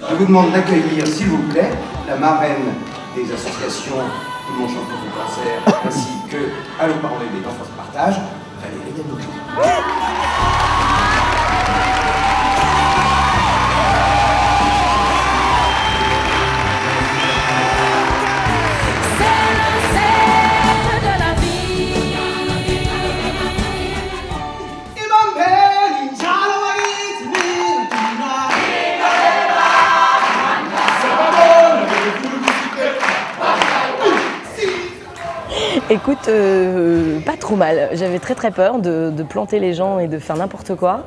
Je vous demande d'accueillir, s'il vous plaît, la marraine des associations Tout le monde chante pour son concert, ainsi que Allô parents bébés d'enfance partage, Valérie Danouk. Écoute, pas trop mal. J'avais très peur de planter les gens et de faire n'importe quoi.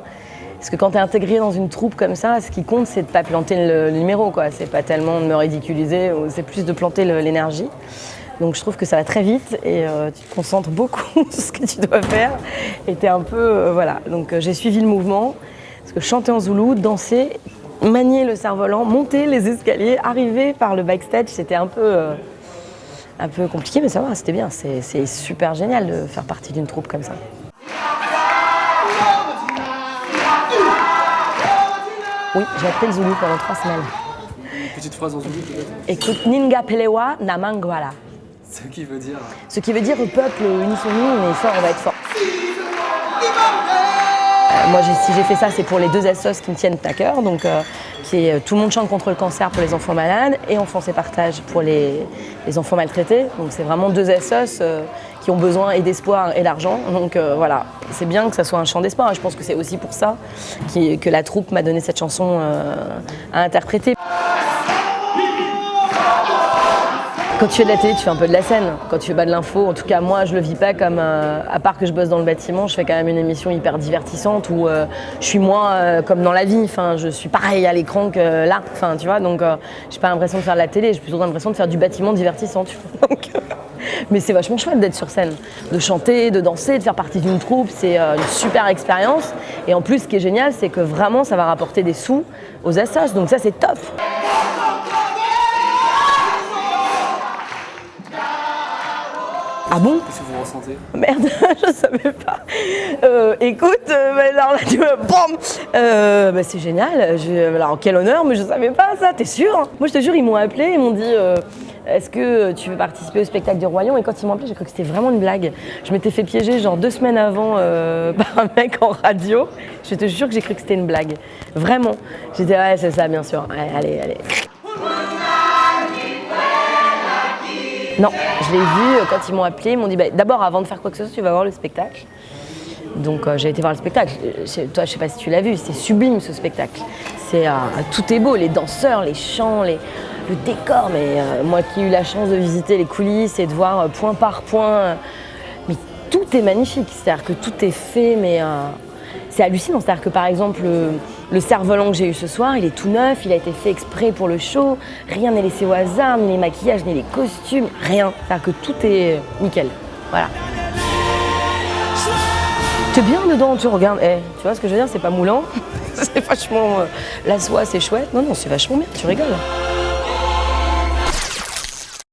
Parce que quand tu es intégré dans une troupe comme ça, ce qui compte, c'est de ne pas planter le numéro, quoi. C'est pas tellement de me ridiculiser, c'est plus de planter l'énergie. Donc je trouve que ça va très vite et tu te concentres beaucoup sur ce que tu dois faire. Et tu es un peu... voilà. Donc j'ai suivi le mouvement. Parce que chanter en zoulou, danser, manier le cerf-volant, monter les escaliers, arriver par le backstage, c'était un peu compliqué, mais ça va, c'était bien. C'est super génial de faire partie d'une troupe comme ça. Oui, j'ai appris le zoulou pendant 3 semaines. Petite phrase en zoulou peut-être. Écoute, Ninga Pelewa Namangwala. Ce qui veut dire. Ce qui veut dire au peuple, unissons-nous, on est fort, on va être fort. Moi, si j'ai fait ça, c'est pour les 2 assos qui me tiennent à cœur, donc qui est Tout le monde chante contre le cancer pour les enfants malades et Enfance et partage pour les enfants maltraités. Donc c'est vraiment 2 assos qui ont besoin et d'espoir et d'argent. Donc voilà, c'est bien que ça soit un chant d'espoir. Je pense que c'est aussi pour ça que la troupe m'a donné cette chanson à interpréter. Quand tu fais de la télé, tu fais un peu de la scène. Quand tu fais pas de l'info, en tout cas moi je le vis pas comme, à part que je bosse dans le bâtiment, je fais quand même une émission hyper divertissante où je suis moi comme dans la vie. Enfin, je suis pareil à l'écran que là. Enfin, tu vois, donc j'ai pas l'impression de faire de la télé, j'ai plutôt l'impression de faire du bâtiment divertissant. Tu vois, donc, mais c'est vachement chouette d'être sur scène, de chanter, de danser, de faire partie d'une troupe. C'est une super expérience. Et en plus, ce qui est génial, c'est que vraiment ça va rapporter des sous aux assos. Donc ça, c'est top. Ah bon? Qu'est-ce que vous ressentez? Merde, je savais pas. Écoute, alors là, tu me bam, c'est génial. Alors quel honneur, mais je savais pas ça. T'es sûr? Moi, je te jure, ils m'ont appelé, ils m'ont dit est-ce que tu veux participer au spectacle du Royaume? Et quand ils m'ont appelé, j'ai cru que c'était vraiment une blague. Je m'étais fait piéger genre 2 semaines avant par un mec en radio. Je te jure que j'ai cru que c'était une blague. Vraiment. J'ai dit ouais, c'est ça, bien sûr. Ouais, allez. Non, je l'ai vu quand ils m'ont appelé, ils m'ont dit d'abord avant de faire quoi que ce soit, tu vas voir le spectacle. Donc j'ai été voir le spectacle. Toi, je sais pas si tu l'as vu, c'est sublime ce spectacle. Tout est beau, les danseurs, les chants, le décor. Mais moi qui ai eu la chance de visiter les coulisses et de voir point par point, mais tout est magnifique. C'est-à-dire que tout est fait, mais c'est hallucinant. C'est-à-dire que par exemple, le cerf-volant que j'ai eu ce soir, il est tout neuf, il a été fait exprès pour le show. Rien n'est laissé au hasard, ni les maquillages, ni les costumes, rien. C'est-à-dire que tout est nickel. Voilà. T'es bien dedans, tu regardes. Tu vois ce que je veux dire, c'est pas moulant. C'est vachement... la soie, c'est chouette. Non, c'est vachement bien, tu rigoles.